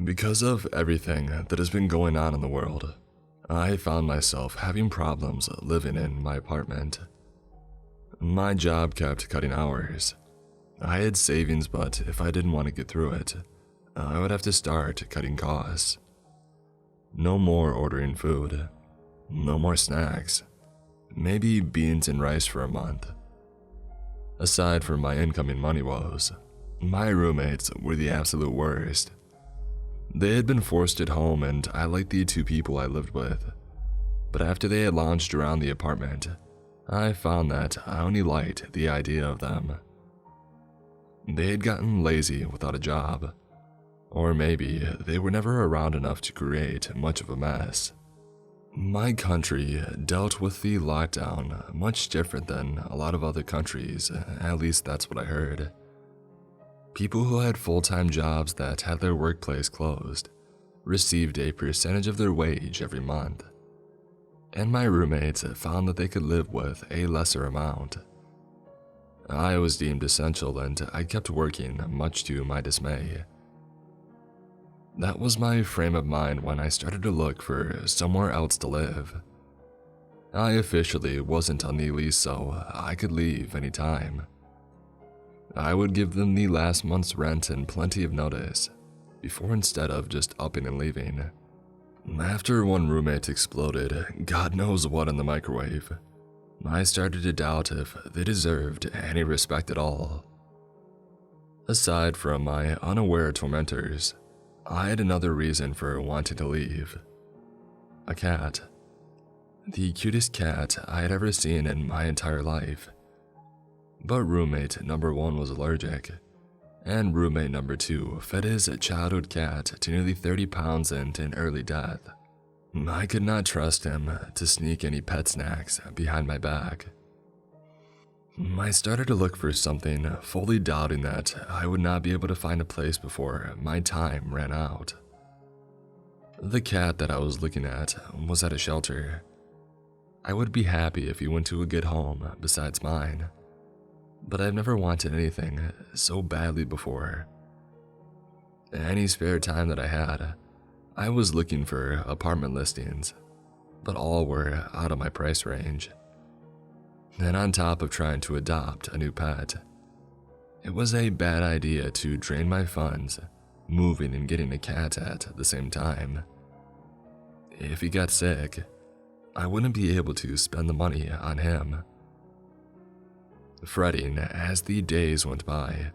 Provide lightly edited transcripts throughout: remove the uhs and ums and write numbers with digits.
Because of everything that has been going on in the world, I found myself having problems living in my apartment. My job kept cutting hours. I had savings, but if I didn't want to get through it, I would have to start cutting costs. No more ordering food. No more snacks. Maybe beans and rice for a month. Aside from my incoming money woes, my roommates were the absolute worst. They had been forced at home and I liked the two people I lived with. But after they had lounged around the apartment, I found that I only liked the idea of them. They had gotten lazy without a job. Or maybe they were never around enough to create much of a mess. My country dealt with the lockdown much different than a lot of other countries, at least that's what I heard. People who had full-time jobs that had their workplace closed received a percentage of their wage every month. And my roommates found that they could live with a lesser amount. I was deemed essential and I kept working, much to my dismay. That was my frame of mind when I started to look for somewhere else to live. I officially wasn't on the lease, so I could leave anytime. I would give them the last month's rent and plenty of notice, before instead of just upping and leaving. After one roommate exploded God knows what in the microwave, I started to doubt if they deserved any respect at all. Aside from my unaware tormentors, I had another reason for wanting to leave. A cat. The cutest cat I had ever seen in my entire life. But roommate number 1 was allergic, and roommate number 2 fed his childhood cat to nearly 30 pounds and an early death. I could not trust him to sneak any pet snacks behind my back. I started to look for something, fully doubting that I would not be able to find a place before my time ran out. The cat that I was looking at was at a shelter. I would be happy if he went to a good home besides mine, but I've never wanted anything so badly before. Any spare time that I had, I was looking for apartment listings, but all were out of my price range. And on top of trying to adopt a new pet, it was a bad idea to drain my funds moving and getting a cat at the same time. If he got sick, I wouldn't be able to spend the money on him. Fretting as the days went by,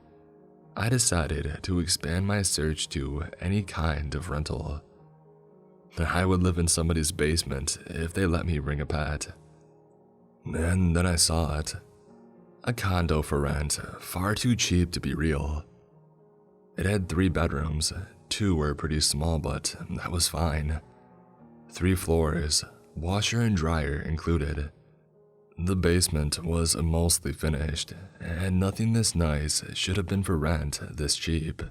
I decided to expand my search to any kind of rental. I would live in somebody's basement if they let me bring a pet. And then I saw it. A condo for rent, far too cheap to be real. It had 3 bedrooms, 2 were pretty small, but that was fine. 3 floors, washer and dryer included. The basement was mostly finished, and nothing this nice should have been for rent this cheap.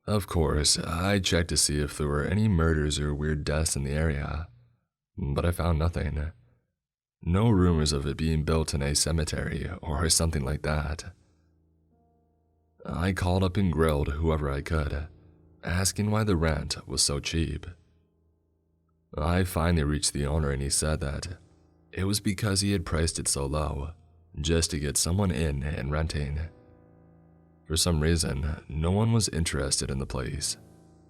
Of course, I checked to see if there were any murders or weird deaths in the area, but I found nothing. No rumors of it being built in a cemetery or something like that. I called up and grilled whoever I could, asking why the rent was so cheap. I finally reached the owner and he said that it was because he had priced it so low, just to get someone in and renting. For some reason, no one was interested in the place,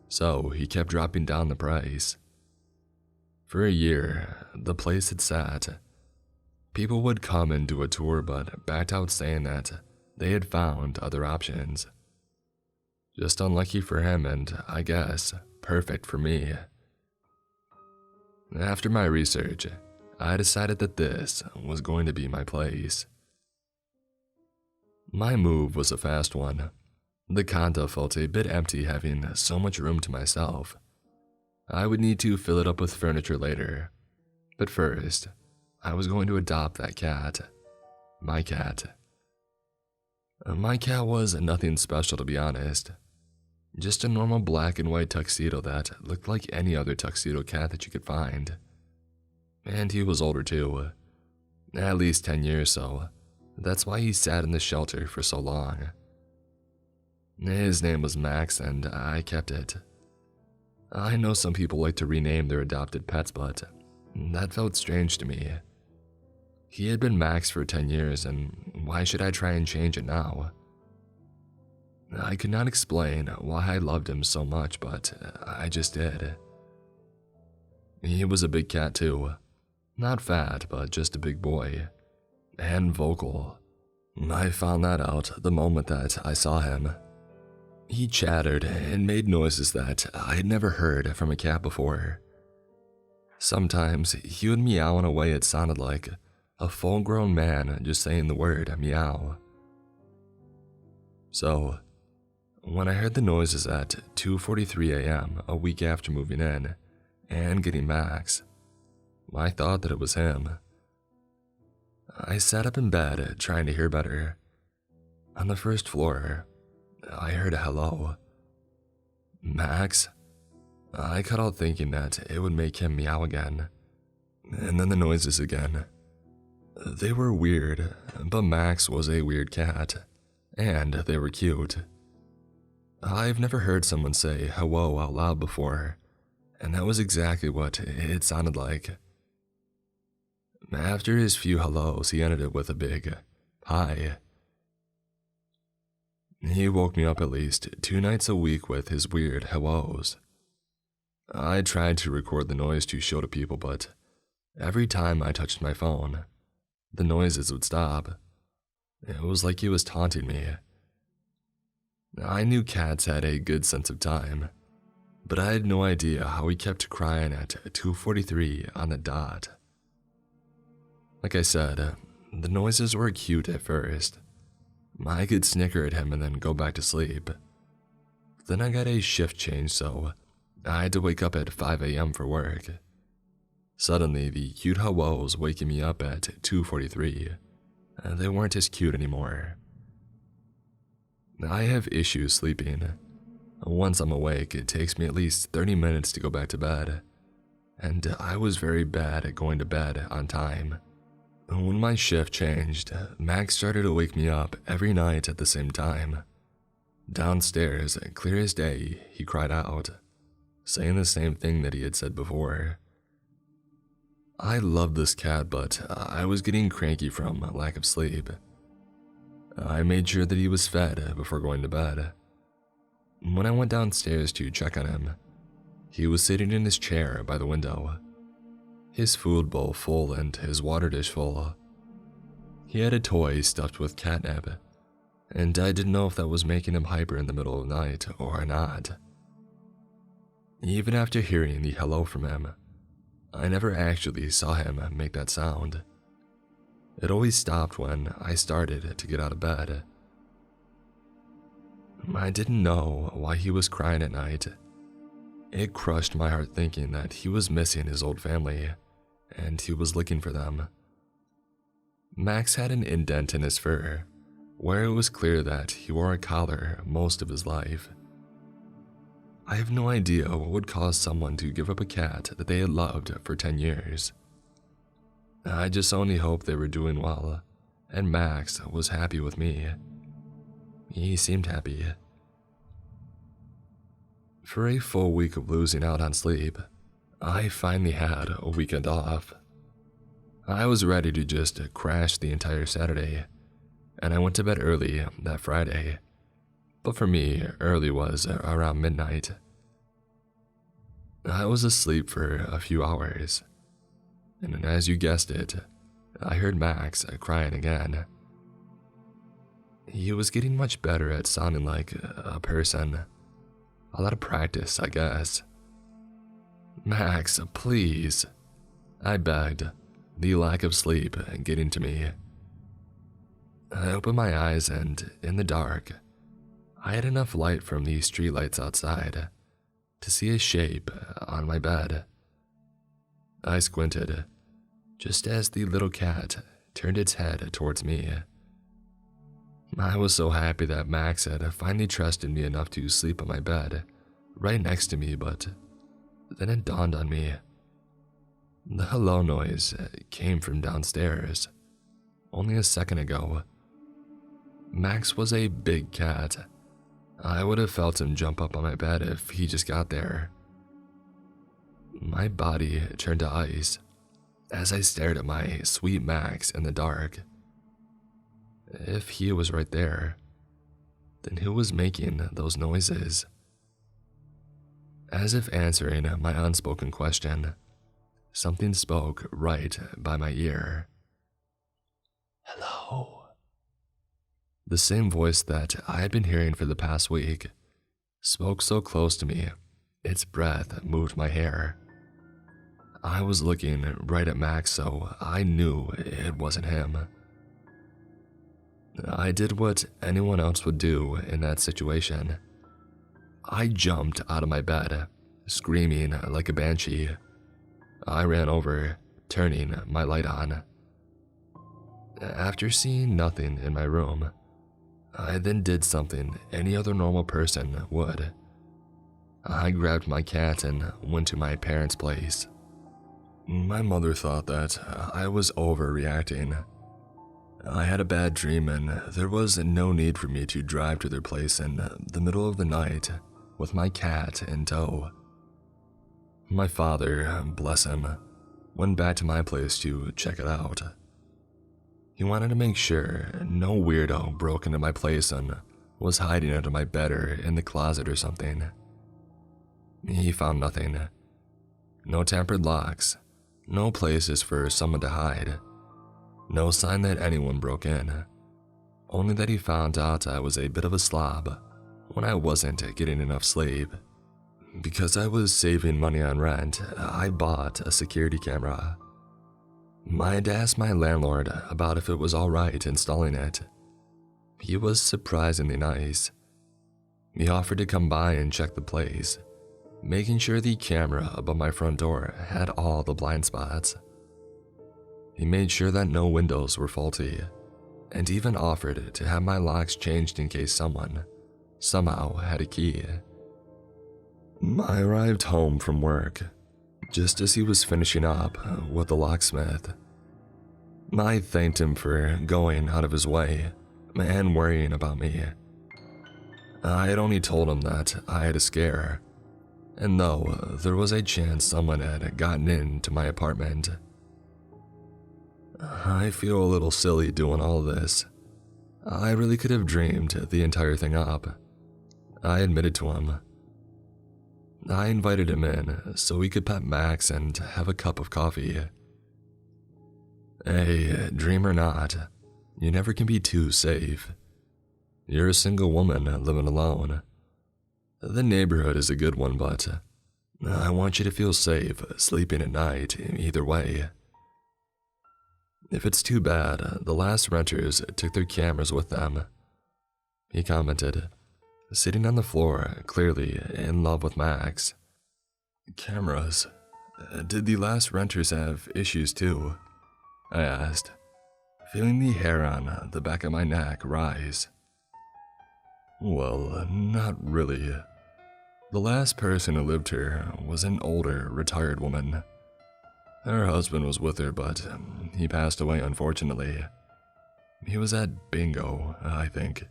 so he kept dropping down the price. For a year, the place had sat. People would come and do a tour but backed out saying that they had found other options. Just unlucky for him and, I guess, perfect for me. After my research, I decided that this was going to be my place. My move was a fast one. The condo felt a bit empty having so much room to myself. I would need to fill it up with furniture later, but first, I was going to adopt that cat. My cat. My cat was nothing special, to be honest. Just a normal black and white tuxedo that looked like any other tuxedo cat that you could find. And he was older too. At least 10 years so. That's why he sat in the shelter for so long. His name was Max, and I kept it. I know some people like to rename their adopted pets, but that felt strange to me. He had been Max for 10 years, and why should I try and change it now? I could not explain why I loved him so much, but I just did. He was a big cat too. Not fat, but just a big boy. And vocal. I found that out the moment that I saw him. He chattered and made noises that I had never heard from a cat before. Sometimes he would meow in a way it sounded like a full-grown man just saying the word meow. So, when I heard the noises at 2:43 a.m. a week after moving in and getting Max, I thought that it was him. I sat up in bed trying to hear better. On the first floor, I heard a hello. Max? I cut out thinking that it would make him meow again. And then the noises again. They were weird, but Max was a weird cat, and they were cute. I've never heard someone say hello out loud before, and that was exactly what it sounded like. After his few hellos, he ended it with a big hi. He woke me up at least 2 nights a week with his weird hellos. I tried to record the noise to show to people, but every time I touched my phone, the noises would stop. It was like he was taunting me. I knew cats had a good sense of time, but I had no idea how he kept crying at 2:43 on the dot. Like I said, the noises were cute at first. I could snicker at him and then go back to sleep. Then I got a shift change, so I had to wake up at 5 a.m. for work. Suddenly, the cute hellos waking me up at 2:43. They weren't as cute anymore. I have issues sleeping. Once I'm awake, it takes me at least 30 minutes to go back to bed, and I was very bad at going to bed on time. When my shift changed, Max started to wake me up every night at the same time. Downstairs, clear as day, he cried out, saying the same thing that he had said before. I loved this cat, but I was getting cranky from lack of sleep. I made sure that he was fed before going to bed. When I went downstairs to check on him, he was sitting in his chair by the window, his food bowl full and his water dish full. He had a toy stuffed with catnip, and I didn't know if that was making him hyper in the middle of the night or not. Even after hearing the hello from him, I never actually saw him make that sound. It always stopped when I started to get out of bed. I didn't know why he was crying at night. It crushed my heart thinking that he was missing his old family, and he was looking for them. Max had an indent in his fur, where it was clear that he wore a collar most of his life. I have no idea what would cause someone to give up a cat that they had loved for 10 years. I just only hoped they were doing well, and Max was happy with me. He seemed happy. For a full week of losing out on sleep, I finally had a weekend off. I was ready to just crash the entire Saturday, and I went to bed early that Friday. But for me, early was around midnight. I was asleep for a few hours, and as you guessed it, I heard Max crying again. He was getting much better at sounding like a person. A lot of practice, I guess. Max, please, I begged, the lack of sleep getting to me. I opened my eyes and, in the dark, I had enough light from the streetlights outside to see a shape on my bed. I squinted, just as the little cat turned its head towards me. I was so happy that Max had finally trusted me enough to sleep on my bed, right next to me, but then it dawned on me. The hello noise came from downstairs, only a second ago. Max was a big cat. I would have felt him jump up on my bed if he just got there. My body turned to ice as I stared at my sweet Max in the dark. If he was right there, then who was making those noises? As if answering my unspoken question, something spoke right by my ear. Hello. The same voice that I had been hearing for the past week spoke so close to me, its breath moved my hair. I was looking right at Max, so I knew it wasn't him. I did what anyone else would do in that situation. I jumped out of my bed, screaming like a banshee. I ran over, turning my light on. After seeing nothing in my room, I then did something any other normal person would. I grabbed my cat and went to my parents' place. My mother thought that I was overreacting. I had a bad dream and there was no need for me to drive to their place in the middle of the night with my cat in tow. My father, bless him, went back to my place to check it out. He wanted to make sure no weirdo broke into my place and was hiding under my bed or in the closet or something. He found nothing. No tampered locks, no places for someone to hide, no sign that anyone broke in. Only that he found out I was a bit of a slob when I wasn't getting enough sleep. Because I was saving money on rent, I bought a security camera. I'd asked my landlord about if it was alright installing it. He was surprisingly nice. He offered to come by and check the place, making sure the camera above my front door had all the blind spots. He made sure that no windows were faulty, and even offered to have my locks changed in case someone, somehow, had a key. I arrived home from work, just as he was finishing up with the locksmith. I thanked him for going out of his way and worrying about me. I had only told him that I had a scare, and though there was a chance someone had gotten into my apartment. I feel a little silly doing all this. I really could have dreamed the entire thing up. I admitted to him. I invited him in so we could pet Max and have a cup of coffee. Hey, dream or not, you never can be too safe. You're a single woman living alone. The neighborhood is a good one, but I want you to feel safe sleeping at night either way. If it's too bad, the last renters took their cameras with them, he commented, sitting on the floor, clearly in love with Max. Cameras? Did the last renters have issues too? I asked, feeling the hair on the back of my neck rise. Well, not really. The last person who lived here was an older, retired woman. Her husband was with her, but he passed away unfortunately. He was at bingo, I think.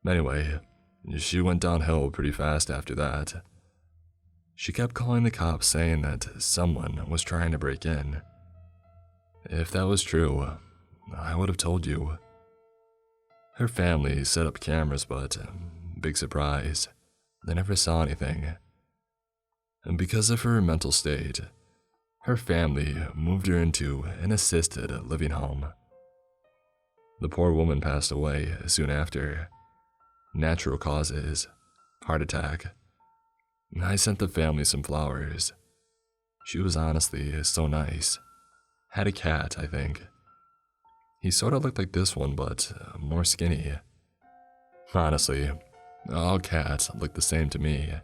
Anyway, she went downhill pretty fast after that. She kept calling the cops saying that someone was trying to break in. If that was true, I would have told you. Her family set up cameras, but big surprise, they never saw anything. And because of her mental state, her family moved her into an assisted living home. The poor woman passed away soon after. Natural causes, heart attack. I sent the family some flowers. She was honestly so nice. Had a cat, I think. He sort of looked like this one, but more skinny. Honestly, all cats look the same to me.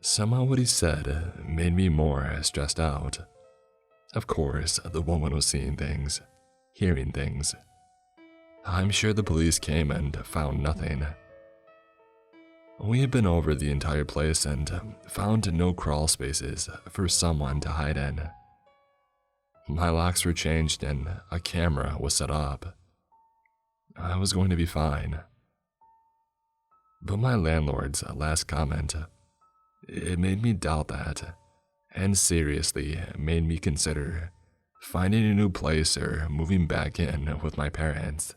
Somehow what he said made me more stressed out. Of course, the woman was seeing things, hearing things. I'm sure the police came and found nothing. We had been over the entire place and found no crawl spaces for someone to hide in. My locks were changed and a camera was set up. I was going to be fine. But my landlord's last comment, it made me doubt that, and seriously made me consider finding a new place or moving back in with my parents.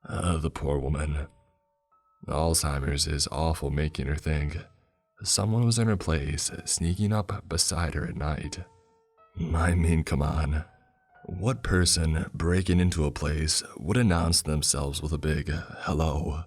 The poor woman. Alzheimer's is awful, making her think someone was in her place, sneaking up beside her at night. I mean, come on. What person breaking into a place would announce themselves with a big hello?